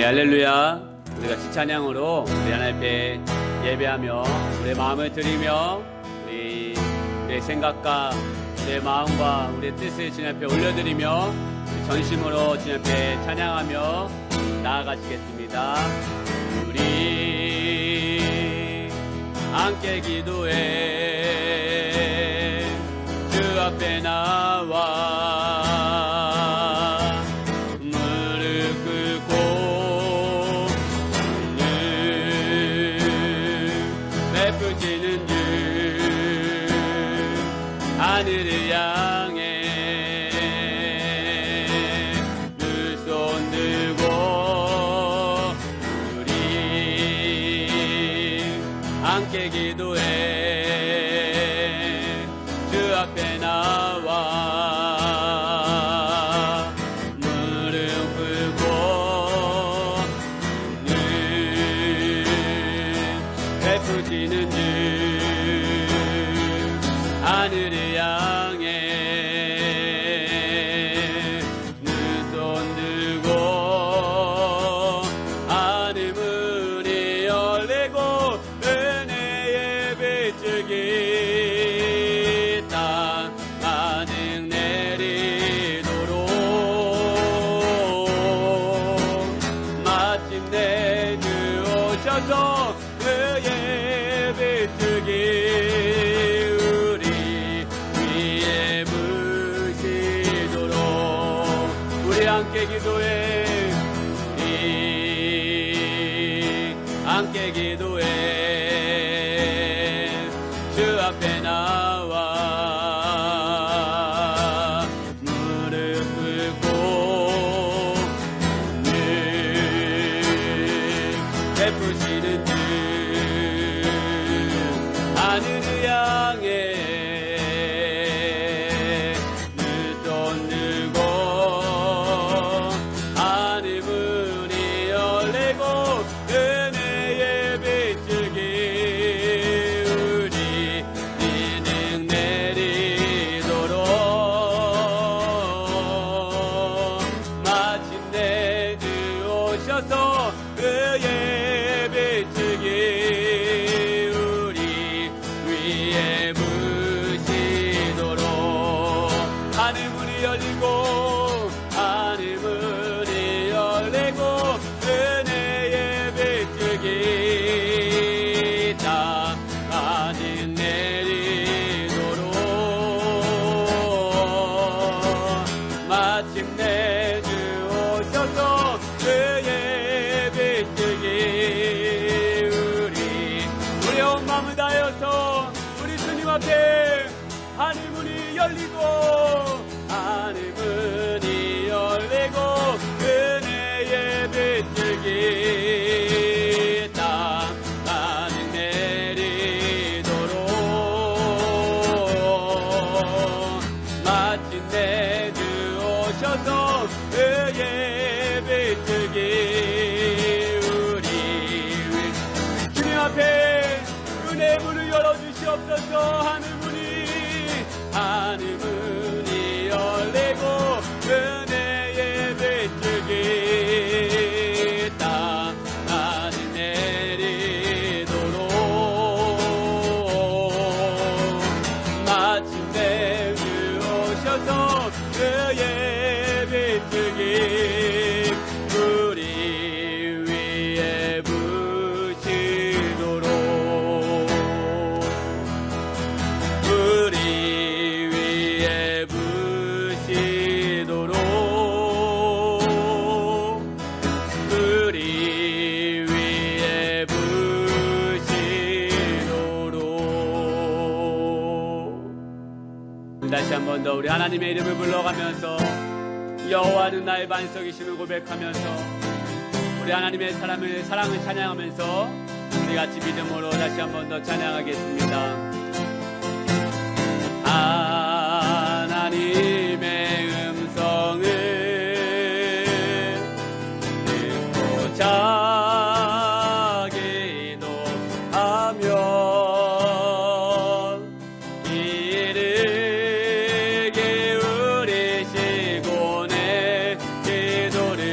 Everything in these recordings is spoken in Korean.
할렐루야. 우리 같이 찬양으로 우리 하나님 앞에 예배하며 우리의 마음을 드리며 우리의 생각과 우리의 마음과 우리의 뜻을 주님 앞에 올려드리며 전심으로 주님 앞에 찬양하며 나아가시겠습니다. 우리 함께 기도해 주 앞에 나와 하늘을 향해 두 손 들고 우리 함께 기도해 주 앞에 나와 무릎 꿇고 베푸시는 주 하늘을 향해 두 손 들고 하늘 문이 열리고 은혜의 빛이 땅 가득 내리도록 마침내 주 오셔서 그의 빛이 함께 기도해 함께 기도해 주 앞에 나와 무릎 꿇고 베푸시는 주 하늘을 향해 그의 빛이 우리 위에 부시도록 하늘 문이 열리고 하늘 문이 열리고 은혜의 빛이 땅 가득 내리도록 마침내 주 오셔서 그의 우리 온 마음을 다해서 우리 주님 앞에 하늘 문이 열리고 하늘 문이 열리고 은혜의 빛이 땅 가득 내리도록 마침내 주 오셔서 그의 빛이 앞에 은혜의 문을 열어주시옵소서. 하늘 문이 열리고 은혜의 빛이 땅 가득 내리도록 마침내 주 오셔서 그의 빛이 우리 위에 다시 한 번 더 우리 하나님의 이름을 불러가면서 여호와는 나의 반석이심을 고백하면서 우리 하나님의 사랑을 찬양하면서 우리 같이 믿음으로 다시 한 번 더 찬양하겠습니다. 하나님의 음성을 듣고 자기도하며 이를 기울이시고 내 기도를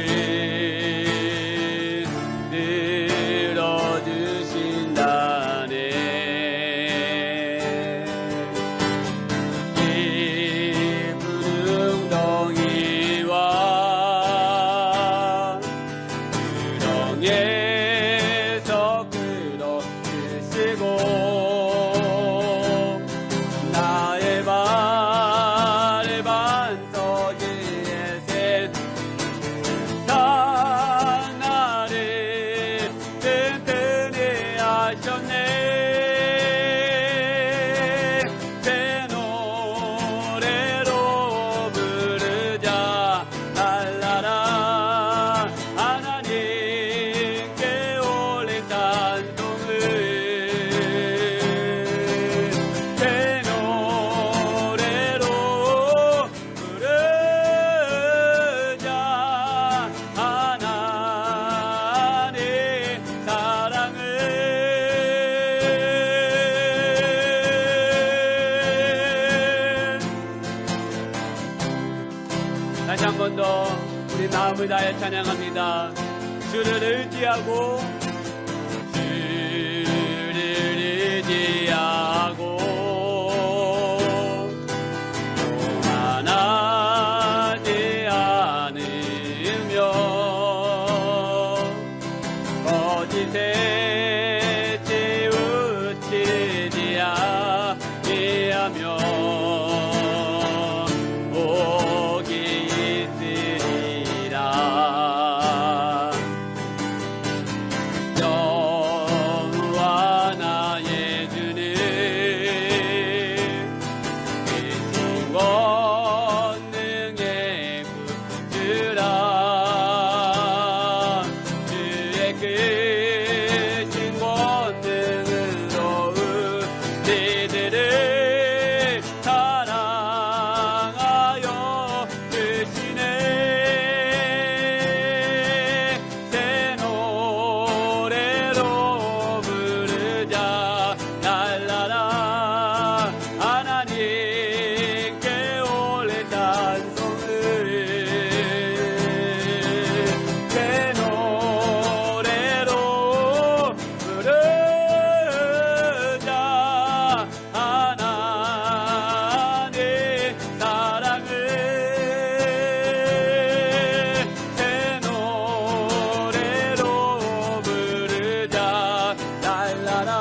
다시 한 번 더 우리 마음을 다해 찬양합니다. 주를 의지하고 주를 의지하고 교만하지 않으며 거짓에 치우치지 아니하며 복이 있으리라. 여호와 나의 주는 크신 권능의 구주라. 주의 크신 권능으로 우리들을 사랑하여 주시네. 새 노래로 부르자 날라라. 하나님께 올해 찬송을 새 노래로 부르자 하나님 사랑을. 새 노래로 부르자 날라라.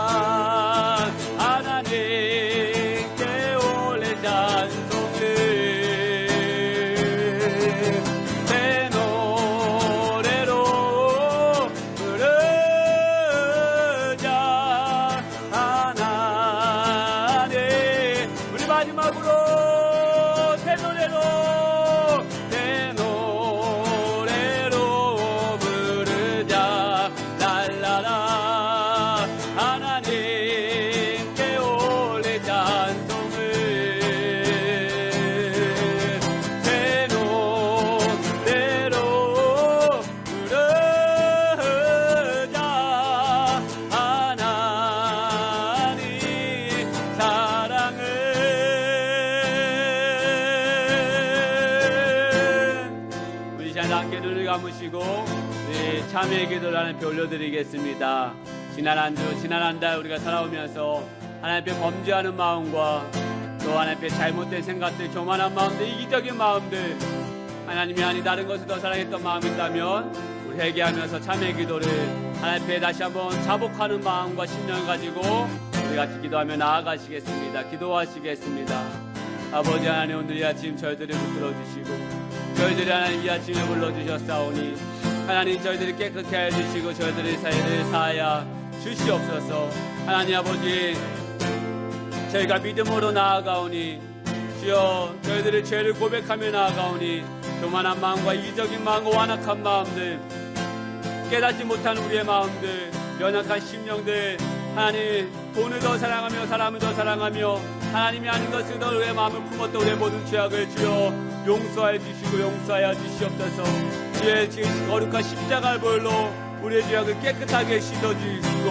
하나님께 올해 찬송을 새 노래로 부르자 하나님. 우리 마지막으로 새 노래로 부르자 날라라. 하나님께 올해 찬송을 새 노래로 부르자 하나님 사랑을. 우리 시간 함께 눈을 감으시고 우리 참회의 기도를 하나님께 올려드리겠습니다. 지난 한 주, 지난 한 달 우리가 살아오면서 하나님께 범죄하는 마음과 또 하나님께 잘못된 생각들, 교만한 마음들, 이기적인 마음들, 하나님이 아니 다른 것을 더 사랑했던 마음이 있다면 우리 회개하면서 참회의 기도를 하나님께 다시 한번 자복하는 마음과 심령을 가지고 우리 같이 기도하며 나아가시겠습니다. 기도하시겠습니다. 아버지 하나님, 오늘 이 아침 저희들을 붙들어 주시고 저희들이 하나님 이 아침에 불러주셨사오니 하나님 저희들이 깨끗게 해주시고 저희들의 사이를 사하여 주시옵소서. 하나님 아버지, 저희가 믿음으로 나아가오니 주여 저희들의 죄를 고백하며 나아가오니 교만한 마음과 이기적인 마음과 완악한 마음들, 깨닫지 못한 우리의 마음들, 연약한 심령들, 하나님 돈을 더 사랑하며 사람을 더 사랑하며 하나님이 아닌 것을 더 우리의 마음을 품었던 우리의 모든 죄악을 주여 용서하여 주시고 용서하여 주시옵소서. 주의 거룩한 십자가의 보혈로 우리의 죄악을 깨끗하게 씻어주시고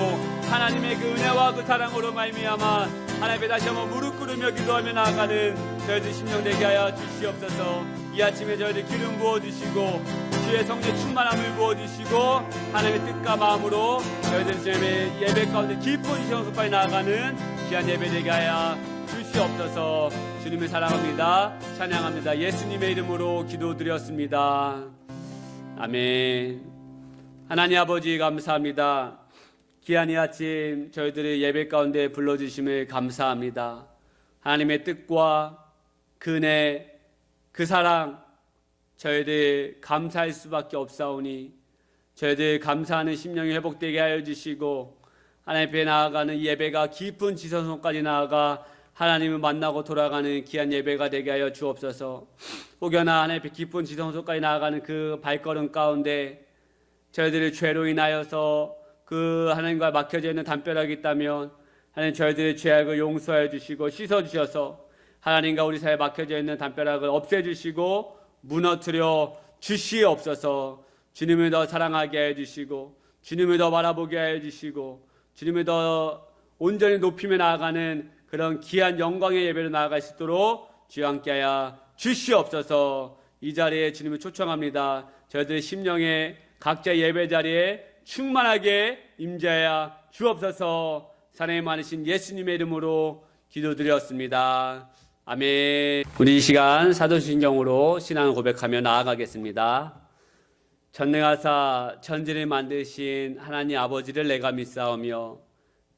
하나님의 그 은혜와 그 사랑으로 말미암아 하나님께 다시 한번 무릎 꿇으며 기도하며 나아가는 저희들 심령 되게 하여 주시옵소서. 이 아침에 저희들 기름 부어주시고 주의 성령 충만함을 부어주시고 하나님의 뜻과 마음으로 저희들 주님의 예배 가운데 깊은 시선속까지 나아가는 귀한 예배 되게 하여 주시옵소서. 주님을 사랑합니다. 찬양합니다. 예수님의 이름으로 기도드렸습니다. 아멘. 하나님 아버지 감사합니다. 귀한 이 아침 저희들의 예배 가운데 불러주심을 감사합니다. 하나님의 뜻과 그 은혜, 그 사랑 저희들 감사할 수밖에 없사오니 저희들 감사하는 심령이 회복되게 하여 주시고 하나님 앞에 나아가는 예배가 깊은 지성소까지 나아가 하나님을 만나고 돌아가는 귀한 예배가 되게 하여 주옵소서. 혹여나 하나님 앞에 깊은 지성소까지 나아가는 그 발걸음 가운데 저희들의 죄로 인하여서 그 하나님과 막혀져 있는 담벼락이 있다면 하나님 저희들의 죄악을 용서해 주시고 씻어주셔서 하나님과 우리 사이에 막혀져 있는 담벼락을 없애주시고 무너뜨려 주시옵소서. 주님을 더 사랑하게 해주시고 주님을 더 바라보게 해주시고 주님을 더 온전히 높이며 나아가는 그런 귀한 영광의 예배로 나아갈 수 있도록 주여 함께하여 주시옵소서. 이 자리에 주님을 초청합니다. 저희들의 심령에 각자 예배 자리에 충만하게 임재하여 주옵소서. 사랑이 많으신 예수님의 이름으로 기도드렸습니다. 아멘. 우리 이 시간 사도신경으로 신앙을 고백하며 나아가겠습니다. 전능하사 천지를 만드신 하나님 아버지를 내가 믿사오며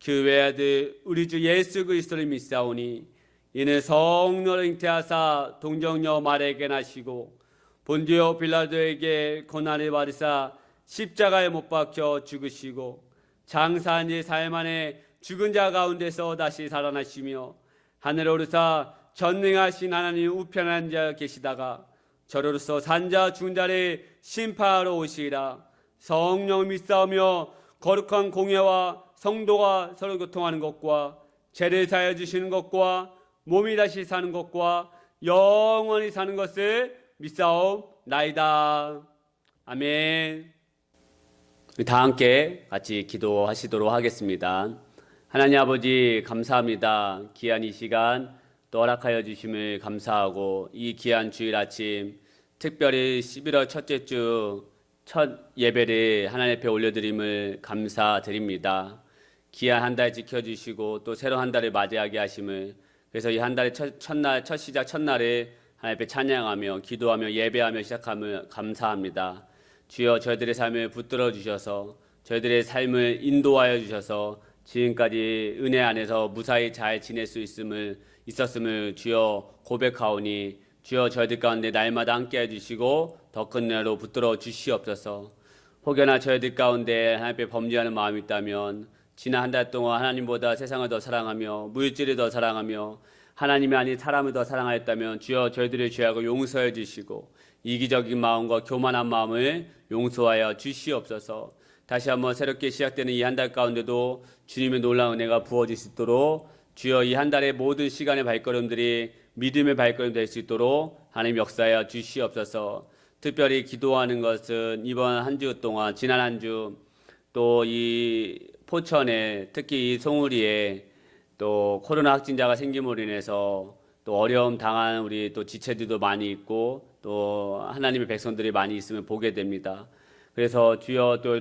그 외아들 우리 주 예수 그리스도를 믿사오니 이는 성령을 잉태하사 동정녀 마리아에게 나시고 본디오 빌라도에게 고난을 받으사 십자가에 못 박혀 죽으시고 장사한 지 사흘 만에 죽은 자 가운데서 다시 살아나시며 하늘에 오르사 전능하신 하나님 우편한 자 계시다가 저로서 산자 죽은 자를 심판하러 오시리라. 성령 믿사오며 거룩한 공예와 성도가 서로 교통하는 것과 죄를 사하여 주시는 것과 몸이 다시 사는 것과 영원히 사는 것을 믿사옵나이다. 아멘. 다 함께 같이 기도하시도록 하겠습니다. 하나님 아버지 감사합니다. 귀한 이 시간 또 허락하여 주심을 감사하고 이 귀한 주일 아침 특별히 11월 첫째 주 첫 예배를 하나님 앞에 올려드림을 감사드립니다. 귀한 한 달 지켜주시고 또 새로운 한 달을 맞이하게 하심을, 그래서 이 한 달의 첫날 첫 시작 첫날을 하나님 앞에 찬양하며 기도하며 예배하며 시작함을 감사합니다. 주여 저희들의 삶을 붙들어 주셔서 저희들의 삶을 인도하여 주셔서 지금까지 은혜 안에서 무사히 잘 지낼 수 있었음을 주여 고백하오니 주여 저희들 가운데 날마다 함께해 주시고 더 큰 은혜로 붙들어 주시옵소서. 혹여나 저희들 가운데 하나님 앞에 범죄하는 마음이 있다면 지난 한 달 동안 하나님보다 세상을 더 사랑하며 물질을 더 사랑하며 하나님이 아닌 사람을 더 사랑하였다면 주여 저희들의 죄악을 용서해 주시고 이기적인 마음과 교만한 마음을 용서하여 주시옵소서. 다시 한번 새롭게 시작되는 이 한 달 가운데도 주님의 놀라운 은혜가 부어질 수 있도록 주여 이 한 달의 모든 시간의 발걸음들이 믿음의 발걸음 될 수 있도록 하나님 역사하여 주시옵소서. 특별히 기도하는 것은 이번 한 주 동안 지난 한 주 또 이 포천에 특히 이 송우리에 또 코로나 확진자가 생김으로 인해서 또 어려움 당한 우리 또 지체들도 많이 있고 또 하나님의 백성들이 많이 있으면 보게 됩니다. 그래서 주여 또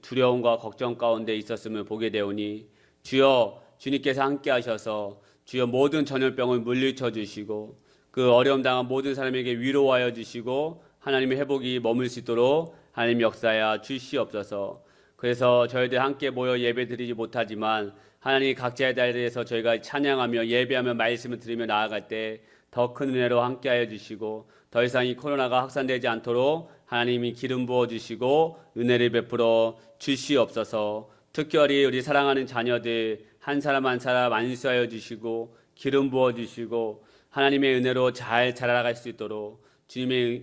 두려움과 걱정 가운데 있었음을 보게 되오니 주여 주님께서 함께 하셔서 주여 모든 전염병을 물리쳐 주시고 그 어려움 당한 모든 사람에게 위로하여 주시고 하나님의 회복이 머물 수 있도록 하나님 역사하여 주시옵소서. 그래서 저희들 함께 모여 예배 드리지 못하지만 하나님 각자의 자리에서 저희가 찬양하며 예배하며 말씀을 들으며 나아갈 때 더 큰 은혜로 함께하여 주시고 더 이상 이 코로나가 확산되지 않도록 하나님이 기름 부어 주시고 은혜를 베풀어 주시옵소서. 특별히 우리 사랑하는 자녀들 한 사람 한 사람 안수하여 주시고 기름 부어 주시고 하나님의 은혜로 잘 자라갈 수 있도록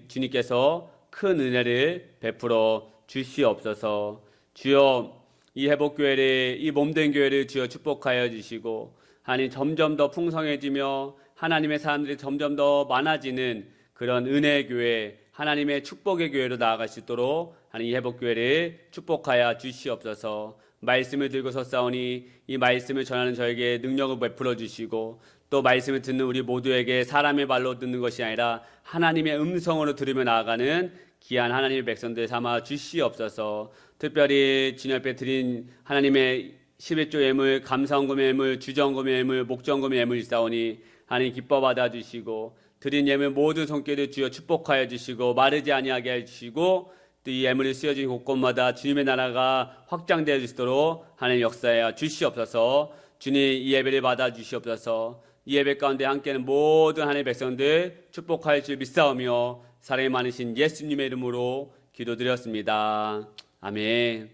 주님께서 큰 은혜를 베풀어 주시옵소서. 주여 이 회복교회를 이 몸된 교회를 주여 축복하여 주시고 하나님 점점 더 풍성해지며 하나님의 사람들이 점점 더 많아지는 그런 은혜의 교회, 하나님의 축복의 교회로 나아갈 수 있도록 하나님 이 회복교회를 축복하여 주시옵소서. 말씀을 들고 섰사오니 이 말씀을 전하는 저에게 능력을 베풀어 주시고 또 말씀을 듣는 우리 모두에게 사람의 말로 듣는 것이 아니라 하나님의 음성으로 들으며 나아가는 귀한 하나님의 백성들 삼아 주시옵소서. 특별히 주님 앞에 드린 하나님의 11조 예물, 감사헌금의 예물, 주정금의 예물, 목정금의 예물 있사오니 하나님 기뻐 받아주시고 드린 예물 모든 손길을 주여 축복하여 주시고 마르지 아니하게 해주시고 또 이 예물이 쓰여진 곳곳마다 주님의 나라가 확장되어 주시도록 하나님 역사하여 주시옵소서. 주님 이 예배를 받아주시옵소서. 이 예배 가운데 함께하는 모든 하나님의 백성들 축복하여 줄 믿사오며 사랑이 많으신 예수님의 이름으로 기도드렸습니다. 아멘.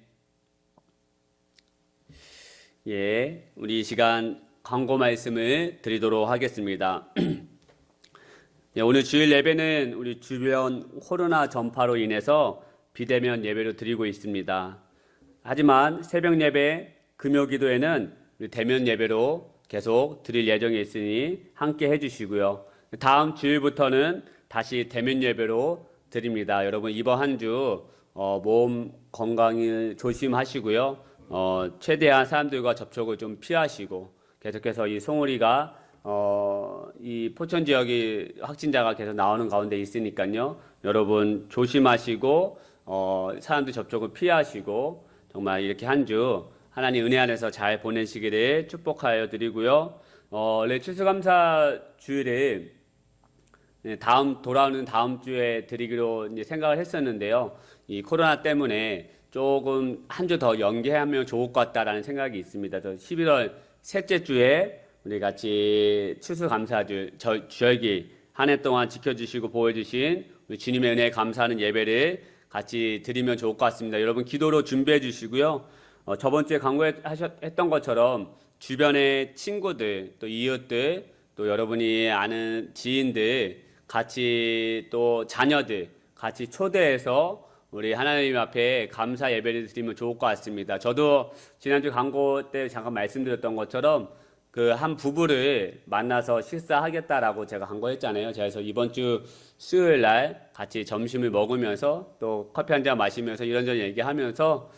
예, 우리 이 시간 광고 말씀을 드리도록 하겠습니다. 예, 오늘 주일 예배는 우리 주변 코로나 전파로 인해서 비대면 예배로 드리고 있습니다. 하지만 새벽 예배, 금요 기도에는 우리 대면 예배로 계속 드릴 예정에 있으니 함께 해주시고요. 다음 주일부터는 다시 대면 예배로 드립니다. 여러분 이번 한 주 몸 건강을 조심하시고요. 최대한 사람들과 접촉을 좀 피하시고 계속해서 이 송우리가 이 포천 지역이 확진자가 계속 나오는 가운데 있으니까요. 여러분 조심하시고 사람들 접촉을 피하시고 정말 이렇게 한 주 하나님 은혜 안에서 잘 보내시기를 축복하여 드리고요. 원래 추수감사 주일에 돌아오는 다음 주에 드리기로 이제 생각을 했었는데요. 이 코로나 때문에 조금 한 주 더 연기하면 좋을 것 같다라는 생각이 있습니다. 그래서 11월 셋째 주에 우리 같이 추수감사절 절기 한 해 동안 지켜주시고 보호해주신 우리 주님의 은혜에 감사하는 예배를 같이 드리면 좋을 것 같습니다. 여러분 기도로 준비해 주시고요. 저번 주에 강구했던 것처럼 주변의 친구들, 또 이웃들, 또 여러분이 아는 지인들, 같이 또 자녀들 같이 초대해서 우리 하나님 앞에 감사 예배를 드리면 좋을 것 같습니다. 저도 지난주 강고 때 잠깐 말씀드렸던 것처럼 그 한 부부를 만나서 식사하겠다라고 제가 강구했잖아요. 그래서 이번 주 수요일 날 같이 점심을 먹으면서 또 커피 한 잔 마시면서 이런저런 얘기하면서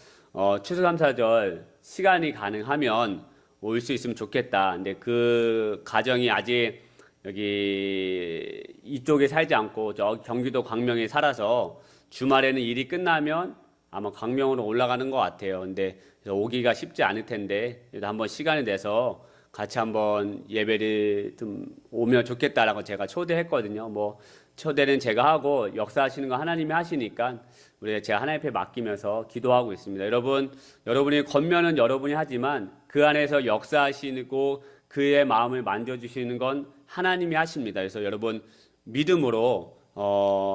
추수감사절 시간이 가능하면 올 수 있으면 좋겠다. 근데 그 가정이 아직 여기 이쪽에 살지 않고 저 경기도 광명에 살아서 주말에는 일이 끝나면 아마 광명으로 올라가는 것 같아요. 근데 오기가 쉽지 않을 텐데 그래도 한번 시간을 내서 같이 한번 예배를 좀 오면 좋겠다라고 제가 초대했거든요. 뭐 초대는 제가 하고 역사하시는 거 하나님이 하시니까 제가 하나님 앞에 맡기면서 기도하고 있습니다. 여러분이 권면은 여러분이 하지만 그 안에서 역사하시고 그의 마음을 만져주시는 건 하나님이 하십니다. 그래서 여러분 믿음으로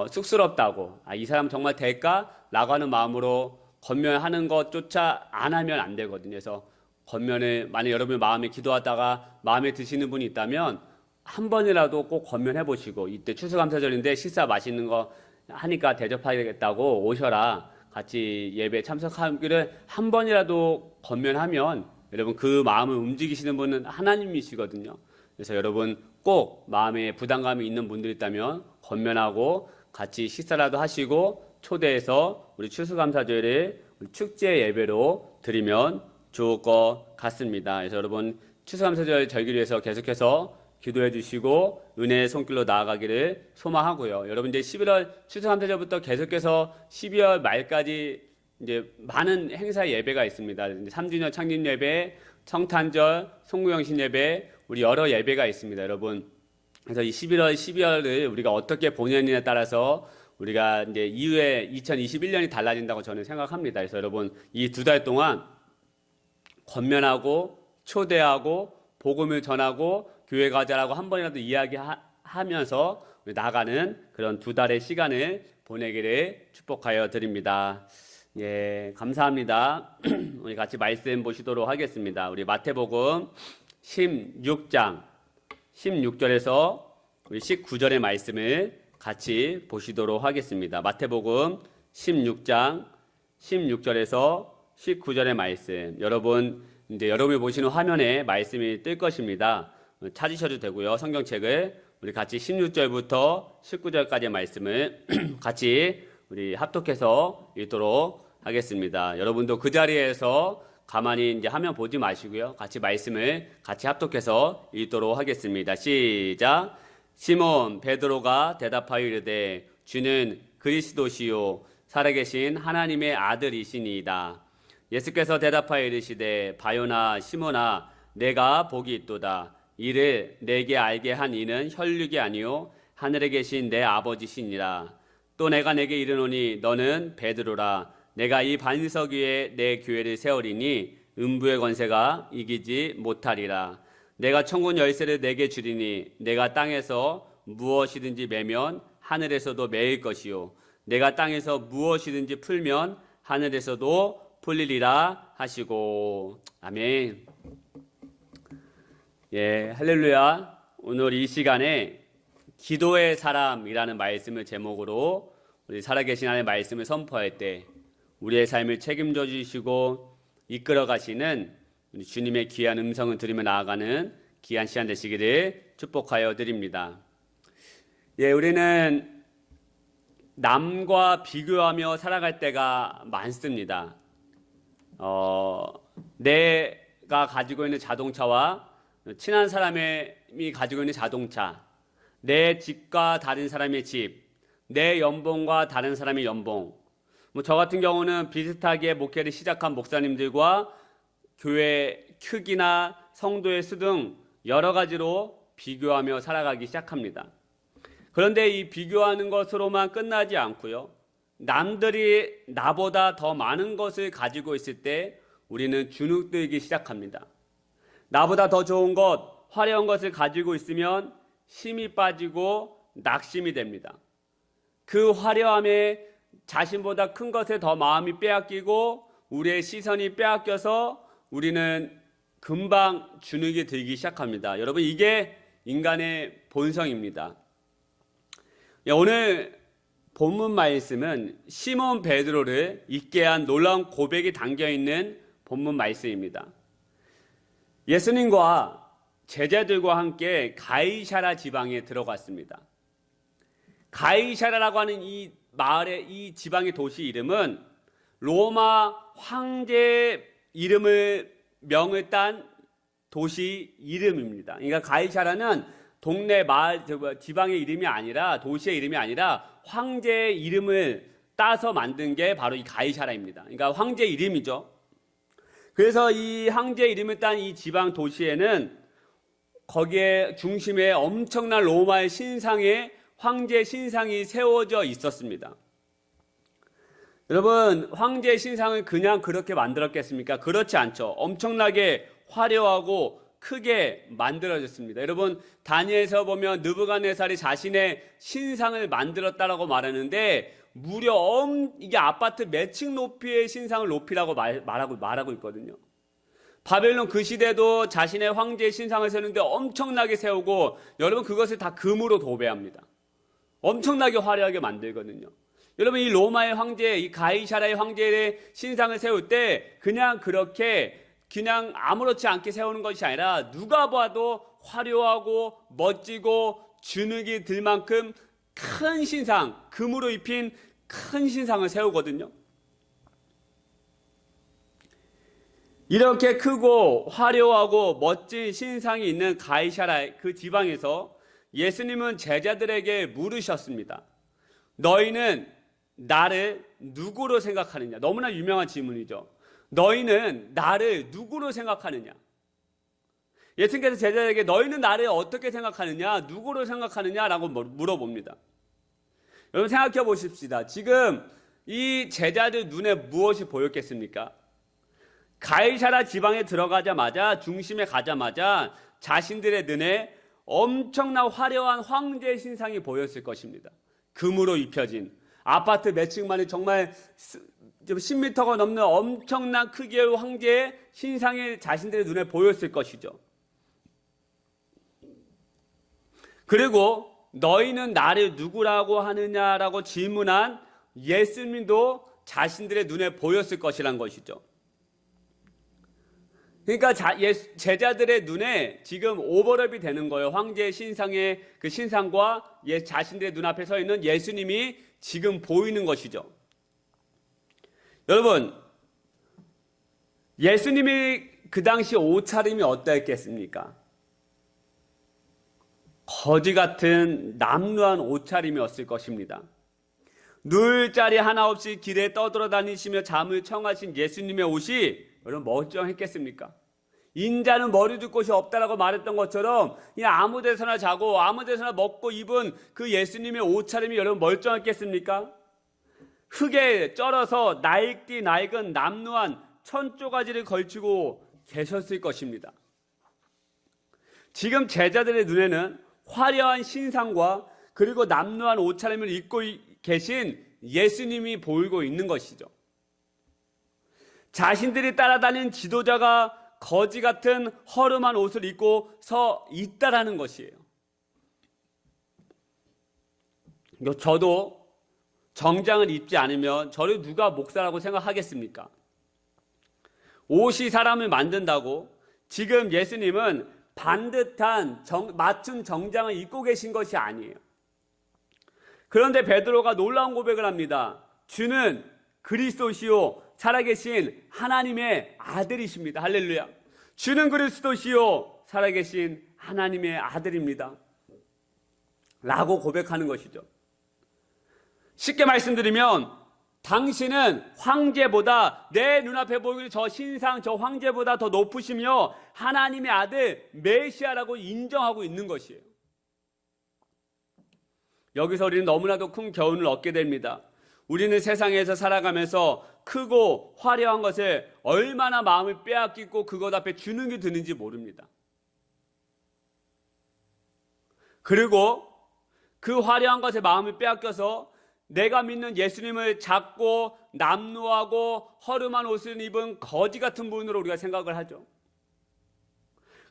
쑥스럽다고 이 사람 정말 될까? 라고 하는 마음으로 권면하는 것조차 안 하면 안 되거든요. 그래서 권면을 만약 여러분 마음에 기도하다가 마음에 드시는 분이 있다면 한 번이라도 꼭 권면해 보시고 이때 추수감사절인데 식사 맛있는 거 하니까 대접하겠다고 오셔라 같이 예배 참석하기를 한 번이라도 권면하면 여러분 그 마음을 움직이시는 분은 하나님이시거든요. 그래서 여러분 꼭 마음에 부담감이 있는 분들이 있다면 권면하고 같이 식사라도 하시고 초대해서 우리 추수감사절에 축제 예배로 드리면 좋을 것 같습니다. 그래서 여러분 추수감사절 절기를 위해서 계속해서 기도해 주시고 은혜의 손길로 나아가기를 소망하고요. 여러분 이제 11월 추수감사절부터 계속해서 12월 말까지 이제 많은 행사 예배가 있습니다. 3주년 창립 예배, 성탄절, 송구영신 예배, 우리 여러 예배가 있습니다. 여러분 그래서 이 11월, 12월을 우리가 어떻게 보내느냐에 따라서 우리가 이제 이후에 2021년이 달라진다고 저는 생각합니다. 그래서 여러분 이 두 달 동안 권면하고 초대하고 복음을 전하고 교회 가자라고 한 번이라도 이야기하면서 나가는 그런 두 달의 시간을 보내기를 축복하여 드립니다. 예, 감사합니다. 우리 같이 말씀 보시도록 하겠습니다. 우리 마태복음 16장 16절에서 우리 19절의 말씀을 같이 보시도록 하겠습니다. 마태복음 16장 16절에서 19절의 말씀. 여러분, 이제 여러분이 보시는 화면에 말씀이 뜰 것입니다. 찾으셔도 되고요. 성경책을 우리 같이 16절부터 19절까지의 말씀을 같이 우리 합독해서 읽도록 하겠습니다. 여러분도 그 자리에서 가만히 이제 화면 보지 마시고요. 같이 말씀을 같이 합독해서 읽도록 하겠습니다. 시작. 시몬 베드로가 대답하여 이르되 주는 그리스도시요 살아계신 하나님의 아들이시니이다. 예수께서 대답하여 이르시되 바요나 시몬아 내가 복이 있도다. 이를 내게 알게 한 이는 혈육이 아니요 하늘에 계신 내 아버지시니라. 또 내가 내게 이르노니 너는 베드로라. 내가 이 반석 위에 내 교회를 세우리니 음부의 권세가 이기지 못하리라. 내가 천군 열쇠를 내게 주리니 내가 땅에서 무엇이든지 매면 하늘에서도 매일 것이요 내가 땅에서 무엇이든지 풀면 하늘에서도 풀리리라 하시고. 아멘. 예, 할렐루야. 오늘 이 시간에 기도의 사람이라는 말씀을 제목으로 우리 살아계신 하나님의 말씀을 선포할 때 우리의 삶을 책임져 주시고 이끌어 가시는 우리 주님의 귀한 음성을 들으며 나아가는 귀한 시간 되시기를 축복하여 드립니다. 예, 우리는 남과 비교하며 살아갈 때가 많습니다. 내가 가지고 있는 자동차와 친한 사람의 사람이 가지고 있는 자동차, 내 집과 다른 사람의 집, 내 연봉과 다른 사람의 연봉. 저 같은 경우는 비슷하게 목회를 시작한 목사님들과 교회 크기나 성도의 수 등 여러 가지로 비교하며 살아가기 시작합니다. 그런데 이 비교하는 것으로만 끝나지 않고요. 남들이 나보다 더 많은 것을 가지고 있을 때 우리는 주눅들기 시작합니다. 나보다 더 좋은 것, 화려한 것을 가지고 있으면 힘이 빠지고 낙심이 됩니다. 그 화려함에 자신보다 큰 것에 더 마음이 빼앗기고 우리의 시선이 빼앗겨서 우리는 금방 주눅이 들기 시작합니다. 여러분, 이게 인간의 본성입니다. 오늘 본문 말씀은 시몬 베드로를 잊게 한 놀라운 고백이 담겨있는 본문 말씀입니다. 예수님과 제자들과 함께 가이사랴 지방에 들어갔습니다. 가이사랴라고 하는 이 마을의 이 지방의 도시 이름은 로마 황제 이름을 명을 딴 도시 이름입니다. 그러니까 가이사랴는 동네 마을 지방의 이름이 아니라 도시의 이름이 아니라 황제의 이름을 따서 만든 게 바로 이 가이사랴입니다. 그러니까 황제 이름이죠. 그래서 이 황제 이름을 딴 이 지방 도시에는 거기에 중심에 엄청난 로마의 신상의 황제 신상이 세워져 있었습니다. 여러분, 황제 신상을 그냥 그렇게 만들었겠습니까? 그렇지 않죠. 엄청나게 화려하고 크게 만들어졌습니다. 여러분, 다니엘서 보면 느부갓네살이 자신의 신상을 만들었다라고 말하는데 무려 이게 아파트 몇 층 높이의 신상을 높이라고 말하고 있거든요. 바벨론 그 시대도 자신의 황제의 신상을 세우는데 엄청나게 세우고 여러분 그것을 다 금으로 도배합니다. 엄청나게 화려하게 만들거든요. 여러분, 이 로마의 황제, 이 가이사랴의 황제의 신상을 세울 때 그냥 그렇게 그냥 아무렇지 않게 세우는 것이 아니라 누가 봐도 화려하고 멋지고 주눅이 들 만큼 큰 신상, 금으로 입힌 큰 신상을 세우거든요. 이렇게 크고 화려하고 멋진 신상이 있는 가이사랴 그 지방에서 예수님은 제자들에게 물으셨습니다. 너희는 나를 누구로 생각하느냐? 너무나 유명한 질문이죠. 너희는 나를 누구로 생각하느냐? 예수님께서 제자들에게 너희는 나를 어떻게 생각하느냐? 누구로 생각하느냐라고 물어봅니다. 여러분, 생각해 보십시다. 지금 이 제자들 눈에 무엇이 보였겠습니까? 가이사랴 지방에 들어가자마자, 중심에 가자마자 자신들의 눈에 엄청난 화려한 황제 신상이 보였을 것입니다. 금으로 입혀진 아파트 몇 층만이 정말 10m가 넘는 엄청난 크기의 황제의 신상이 자신들의 눈에 보였을 것이죠. 그리고 너희는 나를 누구라고 하느냐라고 질문한 예수님도 자신들의 눈에 보였을 것이란 것이죠. 그러니까 제자들의 눈에 지금 오버랩이 되는 거예요. 황제의 신상의 그 신상과 자신들의 눈앞에 서 있는 예수님이 지금 보이는 것이죠. 여러분, 예수님이 그 당시 옷차림이 어떠했겠습니까? 거지 같은 남루한 옷차림이었을 것입니다. 누울 자리 하나 없이 길에 떠돌아다니시며 잠을 청하신 예수님의 옷이 여러분 멀쩡했겠습니까? 인자는 머리 둘 곳이 없다라고 말했던 것처럼 그냥 아무 데서나 자고 아무 데서나 먹고 입은 그 예수님의 옷차림이 여러분 멀쩡했겠습니까? 흙에 쩔어서 낡은 남루한 천조가지를 걸치고 계셨을 것입니다. 지금 제자들의 눈에는 화려한 신상과 그리고 남루한 옷차림을 입고 계신 예수님이 보이고 있는 것이죠. 자신들이 따라다니는 지도자가 거지 같은 허름한 옷을 입고 서 있다라는 것이에요. 저도 정장을 입지 않으면 저를 누가 목사라고 생각하겠습니까? 옷이 사람을 만든다고 지금 예수님은 반듯한 맞춤 정장을 입고 계신 것이 아니에요. 그런데 베드로가 놀라운 고백을 합니다. 주는 그리스도시요 살아계신 하나님의 아들이십니다. 할렐루야. 주는 그리스도시요 살아계신 하나님의 아들입니다 라고 고백하는 것이죠. 쉽게 말씀드리면 당신은 황제보다, 내 눈앞에 보이는 저 신상, 저 황제보다 더 높으시며 하나님의 아들 메시아라고 인정하고 있는 것이에요. 여기서 우리는 너무나도 큰 교훈을 얻게 됩니다. 우리는 세상에서 살아가면서 크고 화려한 것에 얼마나 마음을 빼앗기고 그것 앞에 주눅이 드는지 모릅니다. 그리고 그 화려한 것에 마음을 빼앗겨서 내가 믿는 예수님을 작고 남루하고 허름한 옷을 입은 거지 같은 분으로 우리가 생각을 하죠.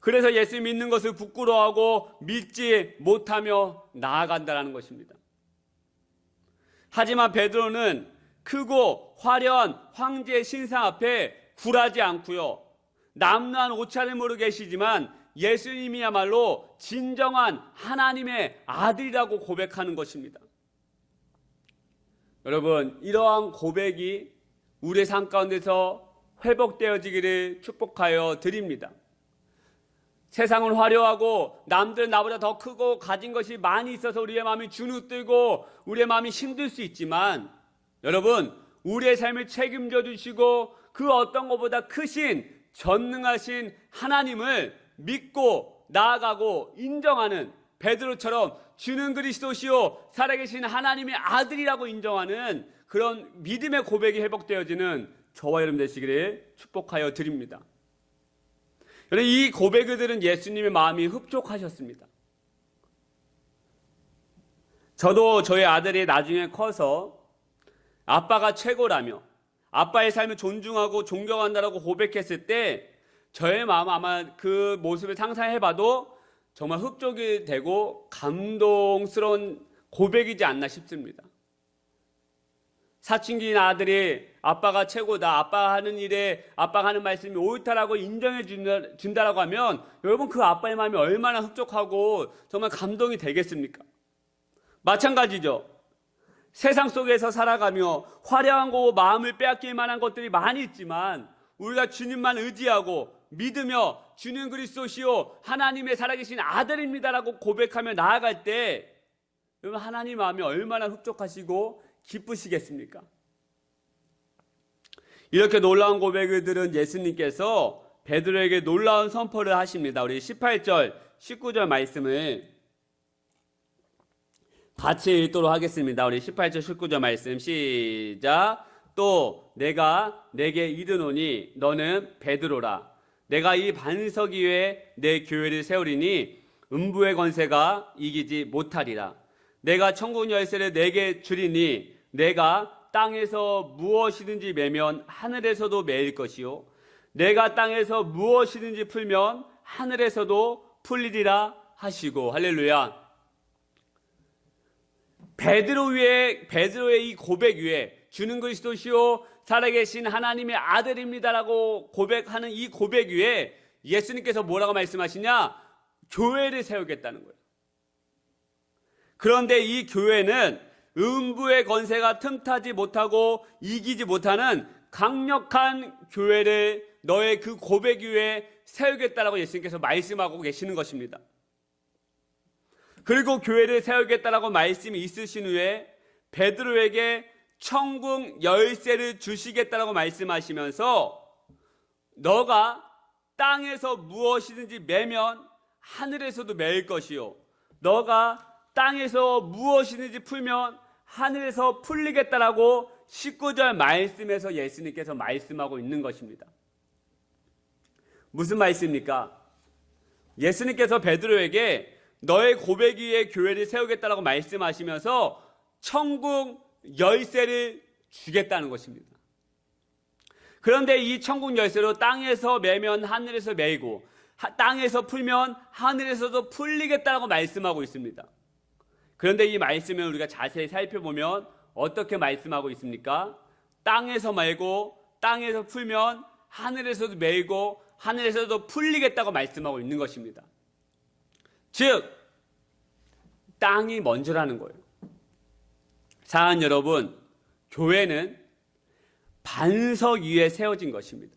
그래서 예수 믿는 것을 부끄러워하고 믿지 못하며 나아간다는 것입니다. 하지만 베드로는 크고 화려한 황제의 신상 앞에 굴하지 않고요, 남루한 옷차림으로 계시지만 예수님이야말로 진정한 하나님의 아들이라고 고백하는 것입니다. 여러분, 이러한 고백이 우리의 삶 가운데서 회복되어지기를 축복하여 드립니다. 세상은 화려하고 남들은 나보다 더 크고 가진 것이 많이 있어서 우리의 마음이 주눅들고 우리의 마음이 힘들 수 있지만, 여러분, 우리의 삶을 책임져 주시고 그 어떤 것보다 크신 전능하신 하나님을 믿고 나아가고 인정하는 베드로처럼 주는 그리스도시요 살아계신 하나님의 아들이라고 인정하는 그런 믿음의 고백이 회복되어지는 저와 여러분 되시기를 축복하여 드립니다. 여러분, 이 고백을 들은 예수님의 마음이 흡족하셨습니다. 저도 저희 아들이 나중에 커서 아빠가 최고라며 아빠의 삶을 존중하고 존경한다라고 고백했을 때 저의 마음, 아마 그 모습을 상상해봐도 정말 흡족이 되고 감동스러운 고백이지 않나 싶습니다. 사춘기인 아들이 아빠가 최고다, 아빠가 하는 일에 아빠가 하는 말씀이 옳다라고 인정해 준다라고 하면 여러분, 그 아빠의 마음이 얼마나 흡족하고 정말 감동이 되겠습니까? 마찬가지죠. 세상 속에서 살아가며 화려한 거 마음을 빼앗길 만한 것들이 많이 있지만 우리가 주님만 의지하고 믿으며 주는 그리스도시요 하나님의 살아계신 아들입니다라고 고백하며 나아갈 때 여러분, 하나님 마음이 얼마나 흡족하시고 기쁘시겠습니까? 이렇게 놀라운 고백을 들은 예수님께서 베드로에게 놀라운 선포를 하십니다. 우리 18절 19절 말씀을 같이 읽도록 하겠습니다. 우리 18절 19절 말씀 시작. 또 내가 내게 이르노니 너는 베드로라. 내가 이 반석 위에 내 교회를 세우리니 음부의 권세가 이기지 못하리라. 내가 천국 열쇠를 내게 주리니 내가 땅에서 무엇이든지 매면 하늘에서도 매일 것이요 내가 땅에서 무엇이든지 풀면 하늘에서도 풀리리라 하시고. 할렐루야. 베드로의 이 고백 위에 주는 그리스도시요 살아계신 하나님의 아들입니다라고 고백하는 이 고백 위에 예수님께서 뭐라고 말씀하시냐? 교회를 세우겠다는 거예요. 그런데 이 교회는 음부의 권세가 틈타지 못하고 이기지 못하는 강력한 교회를 너의 그 고백 위에 세우겠다라고 예수님께서 말씀하고 계시는 것입니다. 그리고 교회를 세우겠다라고 말씀이 있으신 후에 베드로에게 천국 열쇠를 주시겠다라고 말씀하시면서 너가 땅에서 무엇이든지 매면 하늘에서도 매일 것이요 너가 땅에서 무엇이든지 풀면 하늘에서 풀리겠다라고 19절 말씀에서 예수님께서 말씀하고 있는 것입니다. 무슨 말씀입니까? 예수님께서 베드로에게 너의 고백 위에 교회를 세우겠다라고 말씀하시면서 천국 열쇠를 주겠다는 것입니다. 그런데 이 천국 열쇠로 땅에서 매면 하늘에서 매이고 땅에서 풀면 하늘에서도 풀리겠다라고 말씀하고 있습니다. 그런데 이 말씀을 우리가 자세히 살펴보면 어떻게 말씀하고 있습니까? 땅에서 매고 땅에서 풀면 하늘에서도 매이고 하늘에서도 풀리겠다고 말씀하고 있는 것입니다. 즉 땅이 먼저라는 거예요. 사랑하는 여러분, 교회는 반석 위에 세워진 것입니다.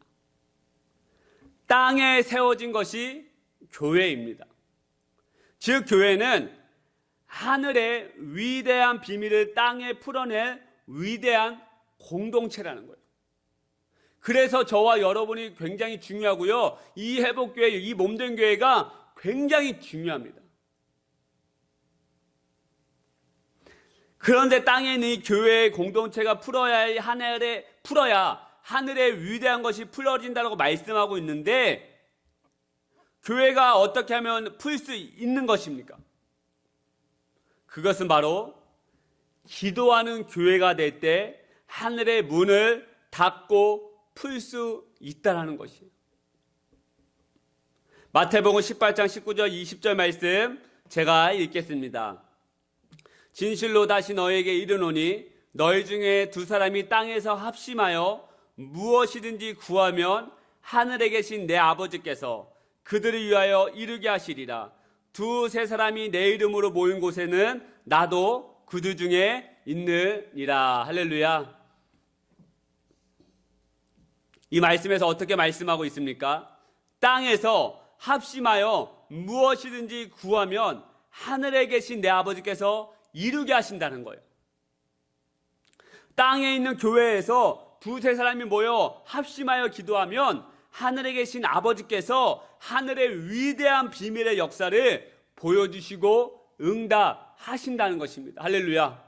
땅에 세워진 것이 교회입니다. 즉 교회는 하늘의 위대한 비밀을 땅에 풀어낼 위대한 공동체라는 거예요. 그래서 저와 여러분이 굉장히 중요하고요. 이 회복교회, 이 몸된 교회가 굉장히 중요합니다. 그런데 땅에 있는 이 교회의 공동체가 풀어야 하늘의 위대한 것이 풀어진다고 말씀하고 있는데, 교회가 어떻게 하면 풀 수 있는 것입니까? 그것은 바로 기도하는 교회가 될 때 하늘의 문을 닫고 풀 수 있다는 것이에요. 마태복음 18장 19절 20절 말씀 제가 읽겠습니다. 진실로 다시 너에게 이르노니 너희 중에 두 사람이 땅에서 합심하여 무엇이든지 구하면 하늘에 계신 내 아버지께서 그들을 위하여 이루게 하시리라. 두세 사람이 내 이름으로 모인 곳에는 나도 그들 중에 있느니라. 할렐루야. 이 말씀에서 어떻게 말씀하고 있습니까? 땅에서 합심하여 무엇이든지 구하면 하늘에 계신 내 아버지께서 이루게 하신다는 거예요. 땅에 있는 교회에서 두세 사람이 모여 합심하여 기도하면 하늘에 계신 아버지께서 하늘의 위대한 비밀의 역사를 보여주시고 응답하신다는 것입니다. 할렐루야.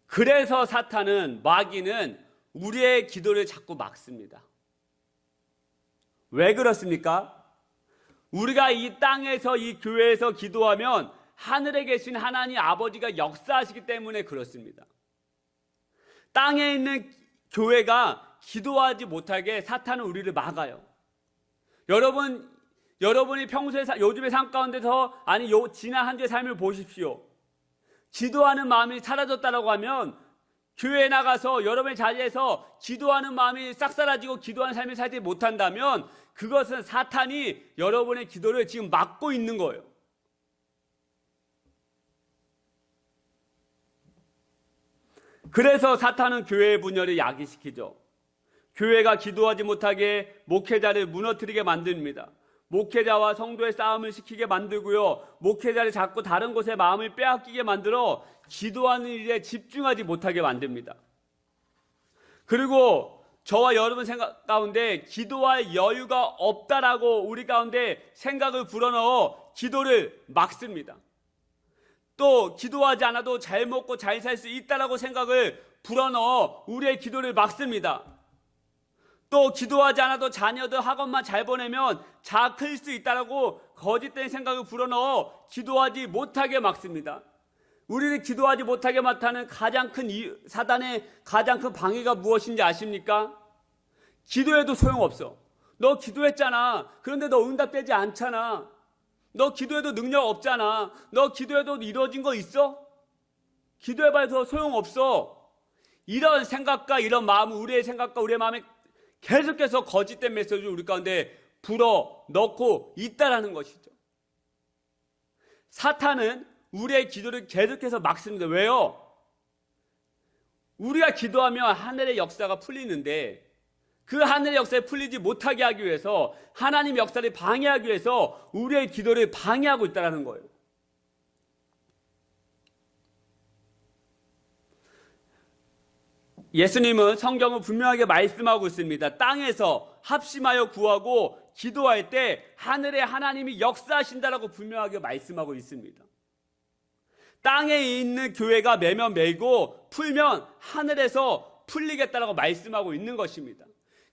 그래서 사탄은, 마귀는 우리의 기도를 자꾸 막습니다. 왜 그렇습니까? 우리가 이 땅에서, 이 교회에서 기도하면 하늘에 계신 하나님 아버지가 역사하시기 때문에 그렇습니다. 땅에 있는 교회가 기도하지 못하게 사탄은 우리를 막아요. 여러분이 평소에 요즘의 삶 가운데서, 아니 지난 한 주의 삶을 보십시오. 기도하는 마음이 사라졌다고 하면, 교회에 나가서 여러분의 자리에서 기도하는 마음이 싹 사라지고 기도하는 삶을 살지 못한다면 그것은 사탄이 여러분의 기도를 지금 막고 있는 거예요. 그래서 사탄은 교회의 분열을 야기시키죠. 교회가 기도하지 못하게 목회자를 무너뜨리게 만듭니다. 목회자와 성도의 싸움을 시키게 만들고요. 목회자를 자꾸 다른 곳에 마음을 빼앗기게 만들어 기도하는 일에 집중하지 못하게 만듭니다. 그리고 저와 여러분 생각 가운데 기도할 여유가 없다라고 우리 가운데 생각을 불어넣어 기도를 막습니다. 또 기도하지 않아도 잘 먹고 잘 살 수 있다라고 생각을 불어넣어 우리의 기도를 막습니다. 또 기도하지 않아도 자녀들 학원만 잘 보내면 자 클 수 있다라고 거짓된 생각을 불어넣어 기도하지 못하게 막습니다. 우리를 기도하지 못하게 막하는 사단의 가장 큰 방해가 무엇인지 아십니까? 기도해도 소용없어. 너 기도했잖아. 그런데 너 응답되지 않잖아. 너 기도해도 능력 없잖아. 너 기도해도 이루어진 거 있어? 기도해봐도 소용없어. 이런 생각과 이런 마음, 우리의 생각과 우리의 마음에 계속해서 거짓된 메시지를 우리 가운데 불어넣고 있다라는 것이죠. 사탄은 우리의 기도를 계속해서 막습니다. 왜요? 우리가 기도하면 하늘의 역사가 풀리는데 그 하늘의 역사에 풀리지 못하게 하기 위해서, 하나님 역사를 방해하기 위해서 우리의 기도를 방해하고 있다는 거예요. 예수님은 성경을 분명하게 말씀하고 있습니다. 땅에서 합심하여 구하고 기도할 때 하늘에 하나님이 역사하신다라고 분명하게 말씀하고 있습니다. 땅에 있는 교회가 매면 매고 풀면 하늘에서 풀리겠다라고 말씀하고 있는 것입니다.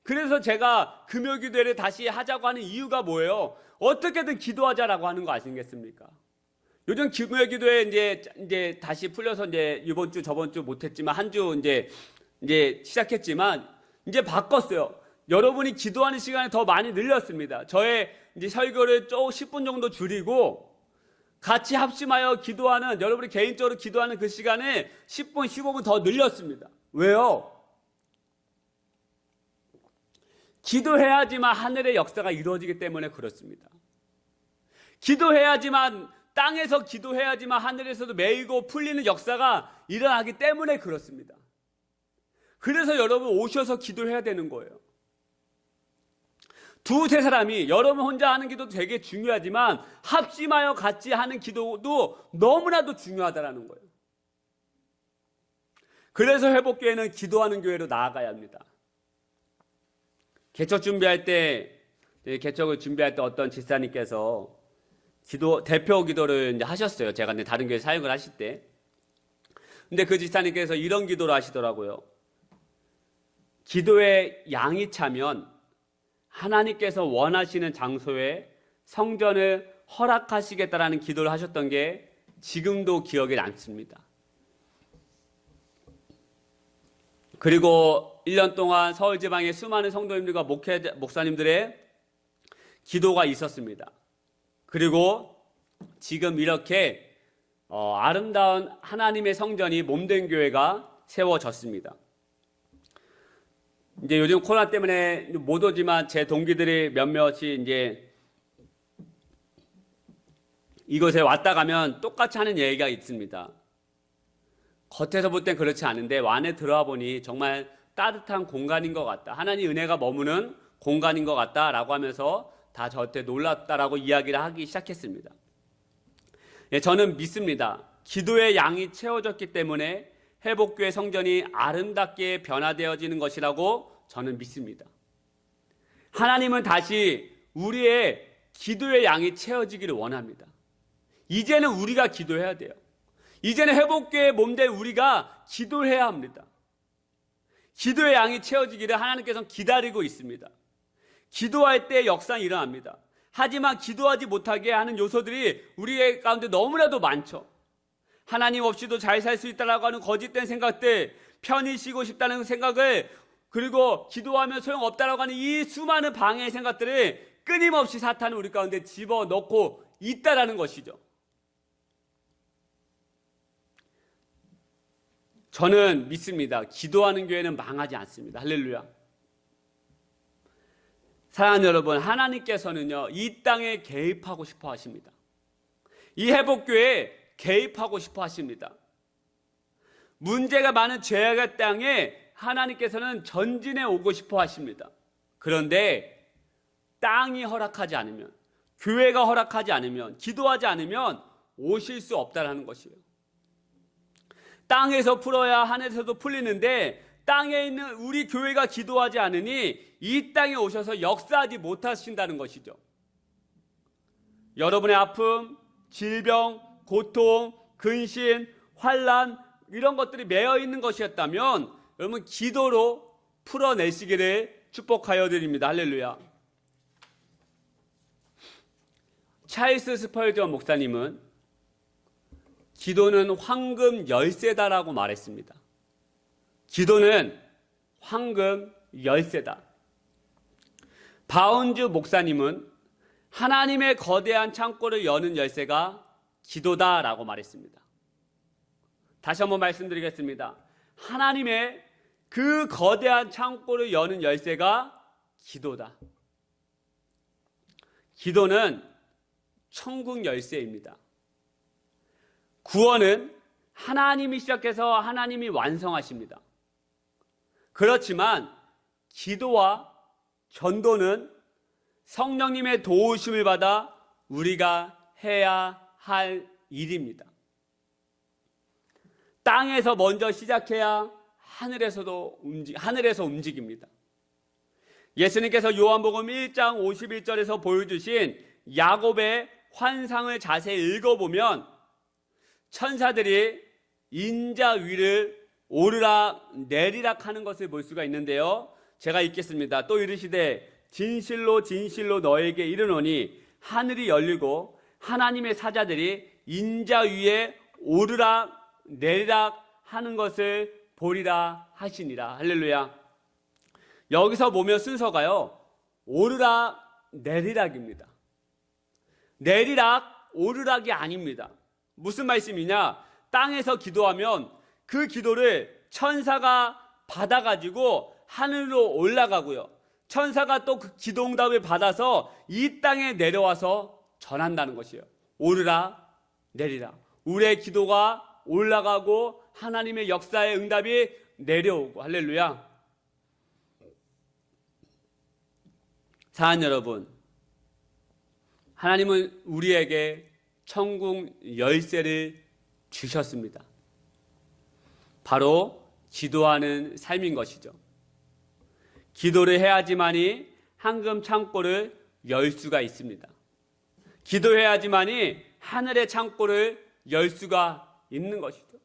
그래서 제가 금요기도회를 다시 하자고 하는 이유가 뭐예요? 어떻게든 기도하자라고 하는 거 아시겠습니까? 요즘 금요기도회 이제 다시 풀려서 이제 이번 주 저번 주 못했지만 한 주 이제 시작했지만 이제 바꿨어요. 여러분이 기도하는 시간이 더 많이 늘렸습니다. 저의 이제 설교를 쭉 10분 정도 줄이고 같이 합심하여 기도하는, 여러분이 개인적으로 기도하는 그 시간을 10분, 15분 더 늘렸습니다. 왜요? 기도해야지만 하늘의 역사가 이루어지기 때문에 그렇습니다. 기도해야지만, 땅에서 기도해야지만 하늘에서도 매이고 풀리는 역사가 일어나기 때문에 그렇습니다. 그래서 여러분 오셔서 기도해야 되는 거예요. 두세 사람이, 여러분 혼자 하는 기도도 되게 중요하지만 합심하여 같이 하는 기도도 너무나도 중요하다는 거예요. 그래서 회복교회는 기도하는 교회로 나아가야 합니다. 개척을 준비할 때 어떤 집사님께서 대표 기도를 이제 하셨어요. 제가 다른 교회 사역을 하실 때. 근데 그 집사님께서 이런 기도를 하시더라고요. 기도에 양이 차면 하나님께서 원하시는 장소에 성전을 허락하시겠다라는 기도를 하셨던 게 지금도 기억에 남습니다. 그리고 1년 동안 서울 지방의 수많은 성도님들과 목사님들의 기도가 있었습니다. 그리고 지금 이렇게 아름다운 하나님의 성전이 몸된 교회가 세워졌습니다. 이제 요즘 코로나 때문에 못 오지만 제 동기들이 몇몇이 이제 이곳에 왔다 가면 똑같이 하는 얘기가 있습니다. 겉에서 볼 땐 그렇지 않은데 안에 들어와 보니 정말 따뜻한 공간인 것 같다. 하나님 은혜가 머무는 공간인 것 같다라고 하면서 다 저한테 놀랐다라고 이야기를 하기 시작했습니다. 저는 믿습니다. 기도의 양이 채워졌기 때문에 회복교회 성전이 아름답게 변화되어지는 것이라고 저는 믿습니다. 하나님은 다시 우리의 기도의 양이 채워지기를 원합니다. 이제는 우리가 기도해야 돼요. 이제는 회복교회 몸된 우리가 기도해야 합니다. 기도의 양이 채워지기를 하나님께서는 기다리고 있습니다. 기도할 때 역사는 일어납니다. 하지만 기도하지 못하게 하는 요소들이 우리 가운데 너무나도 많죠. 하나님 없이도 잘 살 수 있다라고 하는 거짓된 생각들, 편히 쉬고 싶다는 생각을, 그리고 기도하면 소용없다라고 하는 이 수많은 방해의 생각들을 끊임없이 사탄은 우리 가운데 집어넣고 있다라는 것이죠. 저는 믿습니다. 기도하는 교회는 망하지 않습니다. 할렐루야. 사랑하는 여러분, 하나님께서는요, 이 땅에 개입하고 싶어 하십니다. 이 회복교회에 개입하고 싶어 하십니다. 문제가 많은 죄악의 땅에 하나님께서는 전진해 오고 싶어 하십니다. 그런데 땅이 허락하지 않으면, 교회가 허락하지 않으면, 기도하지 않으면 오실 수 없다는 것이에요. 땅에서 풀어야 하늘에서도 풀리는데 땅에 있는 우리 교회가 기도하지 않으니 이 땅에 오셔서 역사하지 못하신다는 것이죠. 여러분의 아픔, 질병, 고통, 근심, 환난 이런 것들이 매여 있는 것이었다면 여러분 기도로 풀어내시기를 축복하여 드립니다. 할렐루야. 찰스 스펄전 목사님은 기도는 황금 열쇠다라고 말했습니다. 기도는 황금 열쇠다. 바운즈 목사님은 하나님의 거대한 창고를 여는 열쇠가 기도다라고 말했습니다. 다시 한번 말씀드리겠습니다. 하나님의 그 거대한 창고를 여는 열쇠가 기도다. 기도는 천국 열쇠입니다. 구원은 하나님이 시작해서 하나님이 완성하십니다. 그렇지만 기도와 전도는 성령님의 도우심을 받아 우리가 해야 할 일입니다. 땅에서 먼저 시작해야 하늘에서 움직입니다. 예수님께서 요한복음 1장 51절에서 보여주신 야곱의 환상을 자세히 읽어보면 천사들이 인자 위를 오르락 내리락 하는 것을 볼 수가 있는데요. 제가 읽겠습니다. 또 이르시되 진실로 진실로 너에게 이르노니 하늘이 열리고 하나님의 사자들이 인자 위에 오르락 내리락 하는 것을 보리라 하시니라. 할렐루야. 여기서 보면 순서가요, 오르락 내리락입니다. 내리락 오르락이 아닙니다. 무슨 말씀이냐? 땅에서 기도하면 그 기도를 천사가 받아가지고 하늘로 올라가고요, 천사가 또 그 기도응답을 받아서 이 땅에 내려와서 전한다는 것이에요. 오르락 내리락. 우리의 기도가 올라가고 하나님의 역사의 응답이 내려오고. 할렐루야. 사랑하는 여러분, 하나님은 우리에게 천국 열쇠를 주셨습니다. 바로 기도하는 삶인 것이죠. 기도를 해야지만이 황금 창고를 열 수가 있습니다. 기도해야지만이 하늘의 창고를 열 수가 있는 것이죠.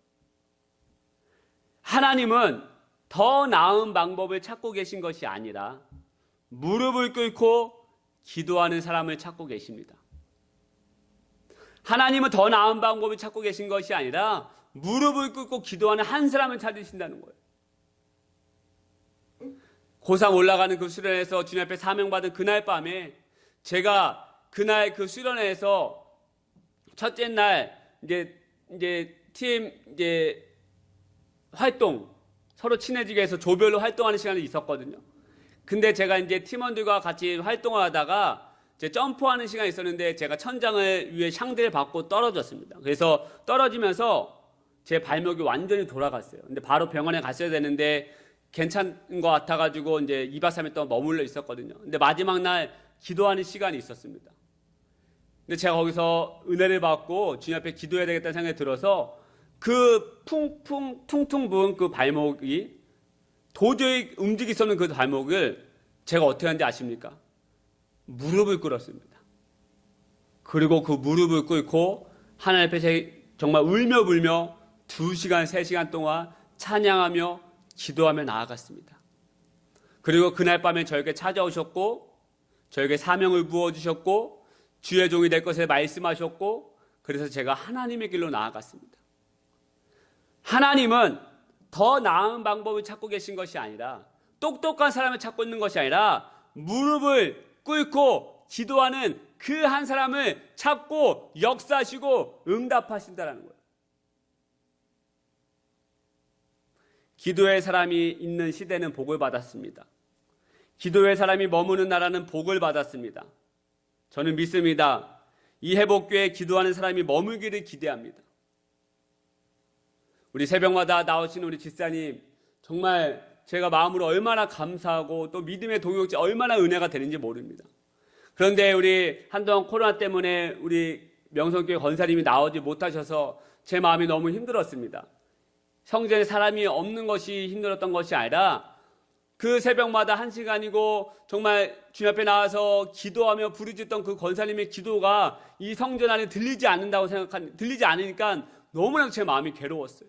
하나님은 더 나은 방법을 찾고 계신 것이 아니라 무릎을 꿇고 기도하는 사람을 찾고 계십니다. 하나님은 더 나은 방법을 찾고 계신 것이 아니라 무릎을 꿇고 기도하는 한 사람을 찾으신다는 거예요. 고상 올라가는 그 수련회에서 주님 앞에 사명받은 그날 밤에 제가 그날 그 수련회에서 첫째 날 팀 활동 서로 친해지기 위해서 조별로 활동하는 시간이 있었거든요. 근데 제가 이제 팀원들과 같이 활동을 하다가 이제 점프하는 시간이 있었는데 제가 천장을 위에 샹들을 받고 떨어졌습니다. 그래서 떨어지면서 제 발목이 완전히 돌아갔어요. 근데 바로 병원에 갔어야 되는데 괜찮은 것 같아가지고 이제 2박 3일 동안 머물러 있었거든요. 근데 마지막 날 기도하는 시간이 있었습니다. 근데 제가 거기서 은혜를 받고 주님 앞에 기도해야 되겠다는 생각이 들어서 그 퉁퉁 부은 그 발목이 도저히 움직일 수 없는 그 발목을 제가 어떻게 하는지 아십니까? 무릎을 꿇었습니다. 그리고 그 무릎을 꿇고 하나님 앞에 정말 울며 불며 2시간, 3시간 동안 찬양하며 기도하며 나아갔습니다. 그리고 그날 밤에 저에게 찾아오셨고 저에게 사명을 부어주셨고 주의 종이 될 것을 말씀하셨고 그래서 제가 하나님의 길로 나아갔습니다. 하나님은 더 나은 방법을 찾고 계신 것이 아니라 똑똑한 사람을 찾고 있는 것이 아니라 무릎을 꿇고 기도하는 그 한 사람을 찾고 역사하시고 응답하신다는 거예요. 기도의 사람이 있는 시대는 복을 받았습니다. 기도의 사람이 머무는 나라는 복을 받았습니다. 저는 믿습니다. 이 회복교회에 기도하는 사람이 머물기를 기대합니다. 우리 새벽마다 나오신 우리 집사님 정말 제가 마음으로 얼마나 감사하고 또 믿음의 동역자 얼마나 은혜가 되는지 모릅니다. 그런데 우리 한동안 코로나 때문에 우리 명성교회 권사님이 나오지 못하셔서 제 마음이 너무 힘들었습니다. 성전에 사람이 없는 것이 힘들었던 것이 아니라 그 새벽마다 1시간이고 정말 주님 앞에 나와서 기도하며 부르짖던 그 권사님의 기도가 이 성전 안에 들리지 않으니까 너무나도 제 마음이 괴로웠어요.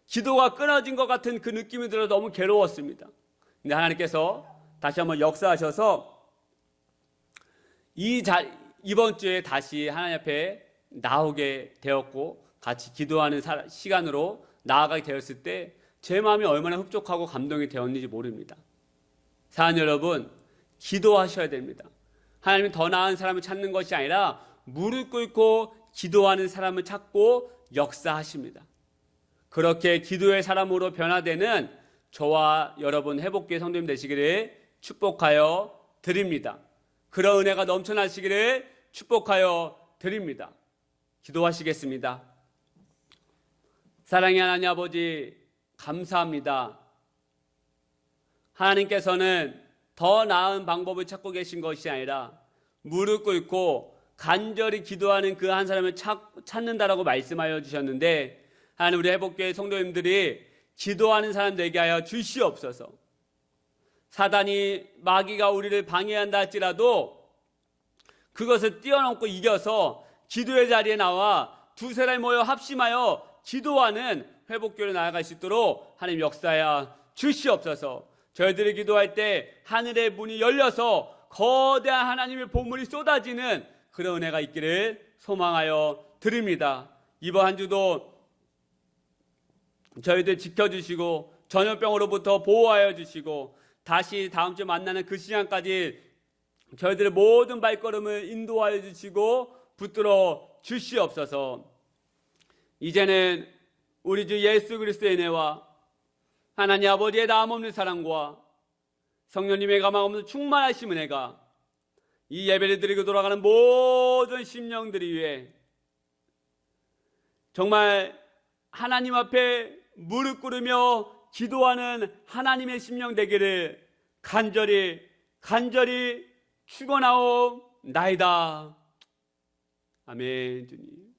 기도가 끊어진 것 같은 그 느낌이 들어 너무 괴로웠습니다. 근데 하나님께서 다시 한번 역사하셔서 이번 주에 다시 하나님 앞에 나오게 되었고 같이 기도하는 시간으로 나아가게 되었을 때 제 마음이 얼마나 흡족하고 감동이 되었는지 모릅니다. 사랑하는 여러분, 기도하셔야 됩니다. 하나님이 더 나은 사람을 찾는 것이 아니라 무릎 꿇고 기도하는 사람을 찾고 역사하십니다. 그렇게 기도의 사람으로 변화되는 저와 여러분 회복교회 성도님 되시기를 축복하여 드립니다. 그런 은혜가 넘쳐나시기를 축복하여 드립니다. 기도하시겠습니다. 사랑의 하나님 아버지 감사합니다. 하나님께서는 더 나은 방법을 찾고 계신 것이 아니라 무릎 꿇고 간절히 기도하는 그 한 사람을 찾는다라고 말씀하여 주셨는데 하나님 우리 회복교회 성도님들이 기도하는 사람 되게 하여 주시옵소서. 사단이 마귀가 우리를 방해한다 할지라도 그것을 뛰어넘고 이겨서 기도의 자리에 나와 두세 사람이 모여 합심하여 기도하는 회복교회로 나아갈 수 있도록 하나님 역사하여 주시옵소서. 저희들이 기도할 때 하늘의 문이 열려서 거대한 하나님의 보물이 쏟아지는 그런 은혜가 있기를 소망하여 드립니다. 이번 한 주도 저희들 지켜주시고 전염병으로부터 보호하여 주시고 다시 다음 주에 만나는 그 시간까지 저희들의 모든 발걸음을 인도하여 주시고 붙들어 주시옵소서. 이제는 우리 주 예수 그리스도의 은혜와 하나님 아버지의 다함없는 사랑과 성령님의 감화없는 충만하신 은혜가 이 예배를 드리고 돌아가는 모든 심령들이 위해 정말 하나님 앞에 무릎 꿇으며 기도하는 하나님의 심령 되기를 간절히 간절히 축원하옵나이다. 아멘. 주님.